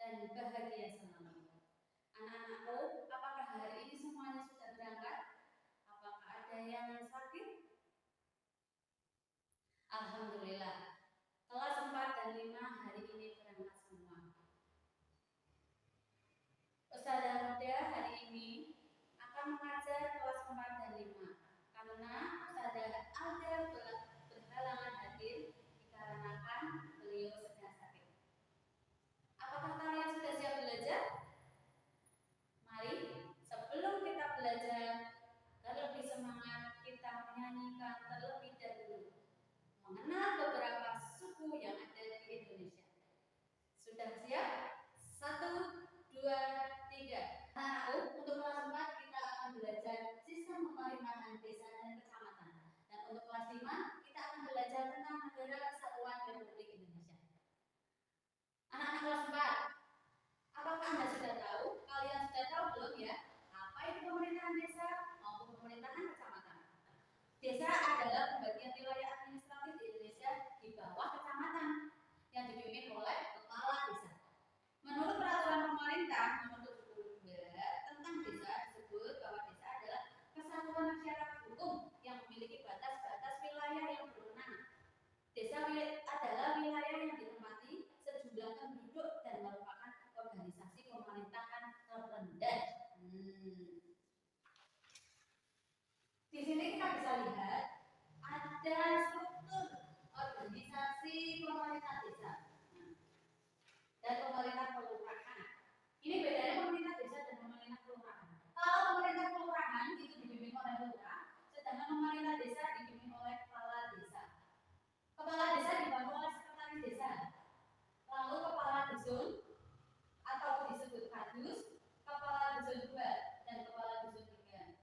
dan bahagia selamanya. Anak-anakku, apakah hari ini semuanya sudah berangkat? Apakah ada yang sakit? Alhamdulillah, kelas 4 dan 5 hari ini berangkat semua. Ustazah Muda hari ini akan mengajar kelas 4 dan 5 karena Ustazah Alda berhalangan hadir dikarenakan beliau sedang sakit. Apakah kalian sudah siap belajar? Mari, sebelum kita belajar agar lebih semangat, kita menyanyikan terlebih dahulu mengenal beberapa suku yang ada di Indonesia. Sudah siap? 1, 2, 3. Nah, untuk kelas 4 kita akan belajar sistem pemerintahan desa dan kecamatan. Dan untuk kelas 5 kita akan belajar tentang Negara Kesatuan Republik Indonesia. Anak-anak kelas 4, apakah Anda sudah tahu? Kalian sudah tahu belum ya? Apa itu pemerintahan desa maupun pemerintahan kecamatan? Desa adalah pembagian wilayah administratif di Indonesia di bawah kecamatan yang dipimpin oleh kepala desa. Menurut peraturan pemerintah nomor 72 tentang desa disebut bahwa desa adalah kesatuan masyarakat hukum yang memiliki batas-batas wilayah yang berwenang. Desa adalah wilayah yang ditempati sejumlah penduduk dan merupakan organisasi pemerintahan terendah. Di sini kita bisa lihat ada struktur organisasi pemerintah desa dan pemerintah kelurahan. Ini bedanya pemerintah desa dan pemerintah kelurahan. Kalau pemerintah kelurahan itu dipimpin oleh lurah, sedangkan pemerintah desa dipimpin oleh kepala desa. Kepala desa dibantu oleh sekretaris desa. Lalu kepala dusun atau disebut kadus, kepala dusun 2 dan kepala dusun 3.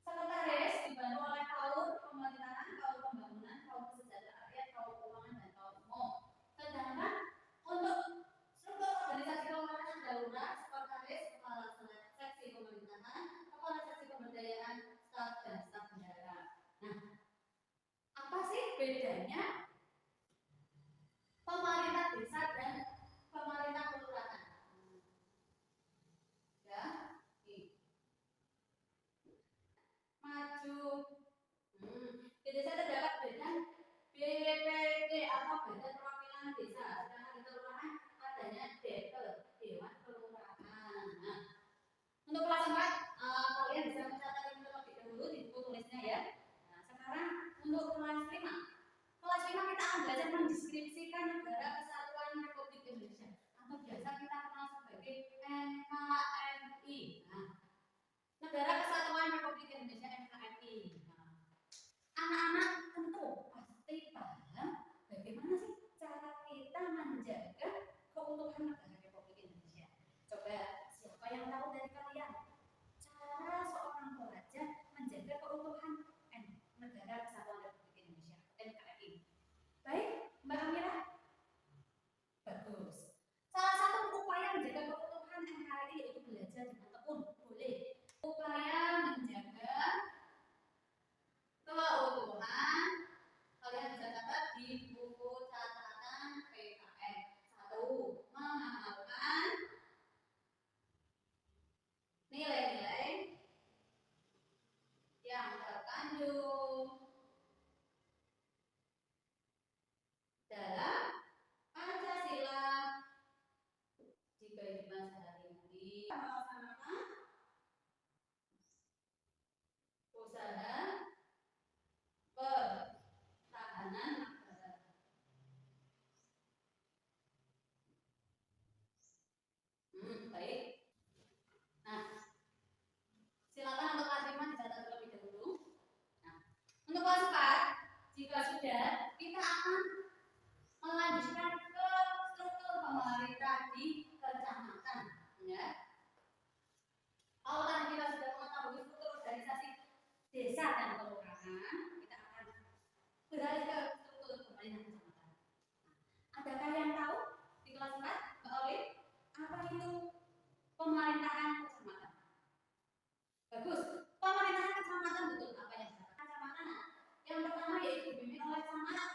Sekretaris dibantu oleh kaum pemerintahan, kaum pembangunan, kaum kesejahteraan rakyat, kaum keuangan dan kaum umum. Sedangkan untuk struktur organisasi kelurahan ada lurah, sekretaris, kepala seksi pemerintahan, kepala seksi pemberdayaan, staf dan staf bendahara. Nah, apa sih bedanya pemerintah desa dan pemerintah kelurahan? Ya, maju. Di desa terdapat badan BPD atau Badan Perwakilan Desa, sedangkan di kelurahan adanya DPL, Dewan Kelurahan. Nah, untuk kelas 4 kalian bisa mencatat ini terlebih dahulu di buku tulisnya ya. Nah, sekarang untuk kelas 5. Kelas 5 kita akan belajar mendeskripsikan Negara Kesatuan Republik Indonesia atau biasa kita kenal sebagai NKRI. Nah, Negara Kesatuan Republik Indonesia NKRI. Nah, anak-anak tentu pasti paham bagaimana sih cara kita menjaga keutuhan negara Republik Indonesia. Coba siapa yang tahu dari kalian cara seorang pelajar menjaga keutuhan Negara Kesatuan Republik Indonesia NKRI? Baik, Mbak Amira. Bagus. Salah satu upaya menjaga keutuhan NKRI yaitu belajar dengan tekun. Boleh. Upaya menjaga keutuhan kalian bisa catat di buku catatan PKN. 1. Mengamalkan nilai-nilai yang terkandung dalam Pancasila di kehidupan sehari-hari. Melaksanakan usaha pertahanan negara. Baik. Nah, silakan untuk kelas 5 dicatat terlebih dahulu. Nah, untuk kelas 4, jika sudah, kita akan melanjutkan ke struktur pemerintah di kecamatan. Ya. Kalau tadi kita sudah mengetahui struktur organisasi desa dan kelurahan, kita akan beralih ke struktur pemerintahan kecamatan. Adakah yang tahu di kelas 4, Mbak Olin, apa itu pemerintahan kecamatan? Bagus. Pemerintahan kecamatan betul apa yang disebut kecamatan? Yang pertama yaitu dipimpin oleh camat,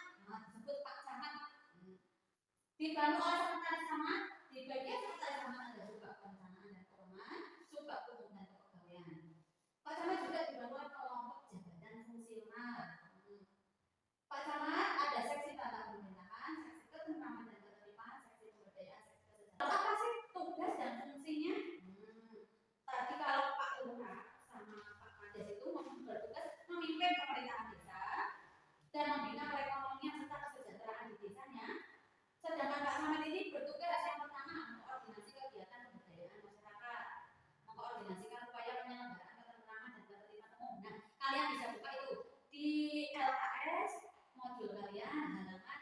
disebut Pak Camat. Dibantu oleh sekretaris camat, di bagian atas sama ada subbab perencanaan dan keuangan, subbab umum dan kepegawaian. Pak Camat juga dibawa kelompok jabatan fungsional. Pak Camat ada seksi tata pemerintahan, seksi ketentraman dan ketertiban, seksi pemberdayaan, seksi kesejahteraan. Apa sih tugas dan fungsinya? Tadi kalau Pak Lurah sama Pak Kades itu bertugas memimpin pemerintahan desa dan membina perekonomian serta kesejahteraan di desanya. Sedangkan Pak Camat ini bertugas yang pertama mengkoordinasi kegiatan pemberdayaan masyarakat, mengkoordinasikan upaya penyelenggaraan ketentraman dan ketertiban umum. Nah, kalian bisa buka itu di LKS modul kalian halaman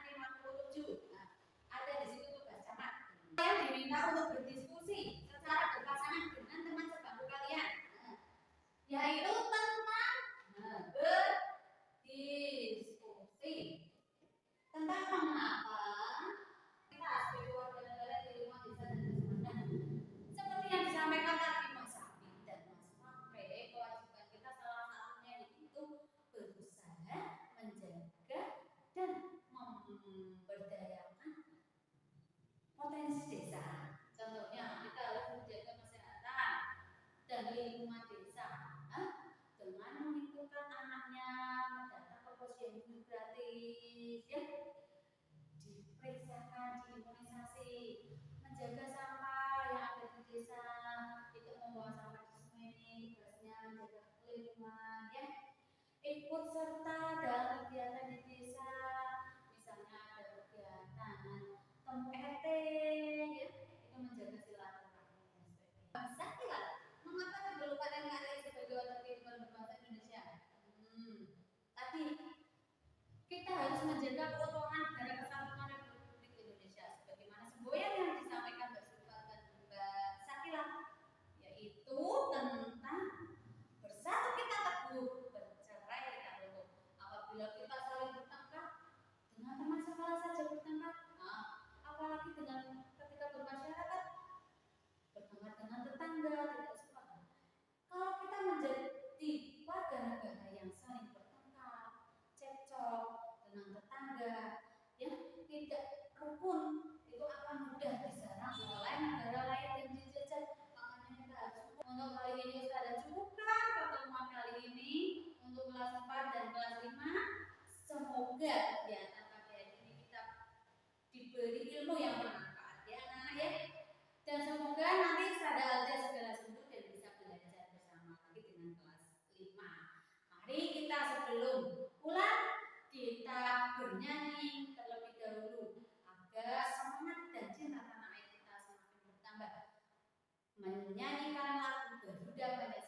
57. Nah, ada di situ tugas camat. Kalian diminta untuk berdiskusi secara berpasangan dengan teman sebangku kalian, yaitu tentang berdiskusi tentang mengapa kita sebagai warga negara di rumah desa dan kecamatan. Seperti yang disampaikan tadi Mas Sapi dan Mas Fakre, kewajiban kita salah satunya yaitu berusaha menjaga dan memberdayakan potensi desa. Contohnya kita harus menjaga kesehatan dan lingkungan desa dengan mengumpulkan anaknya mendatang ke posyandu gratis, ya, diperiksakan, diimunisasi, menjaga sampah yang ada di desa, itu membawa sampah di sungai ini, tugasnya menjaga lingkungan, ya, ikut serta dalam kegiatan di desa, misalnya ada kegiatan temu RT, ya, itu menjaga silaturahmi dan sebagainya. Bisa mengapa diperlukan NKRI sebagai wadah kehidupan berbangsa Indonesia? Tadi kita harus menjaga keutuhan negara kesatuan Republik Indonesia sebagaimana semboyan yang disampaikan Mbak Sulfa dan Mbak Sakila, yaitu tentang bersatu kita teguh, bercerai kita luluh. Apabila kita saling bertengkar dengan teman sekolah saja bertengkar, apalagi dengan ketika bermasyarakat, bertengkar dengan tetangga, tidak sepakat. Kalau kita menjadi warga negara yang saling bertengkar, cekcok dengan tetangga, yang tidak rukun, itu akan mudah diserang oleh negara lain yang dijajah. Makanya kita harus untuk kali ini sudah cukupkan pertemuan kali ini untuk kelas 4 dan kelas 5. Semoga kegiatan pada hari ini kita diberi ilmu yang bermanfaat, ya anak-anak, ya. Dan semoga nanti pada ada segala sembuh dan bisa belajar bersama lagi dengan kelas 5. Mari kita sebelum pulang kita bernyanyi terlebih dahulu agar semangat dan cinta tanah air kita semakin bertambah. Menyanyikan lagu Garuda Pancasila.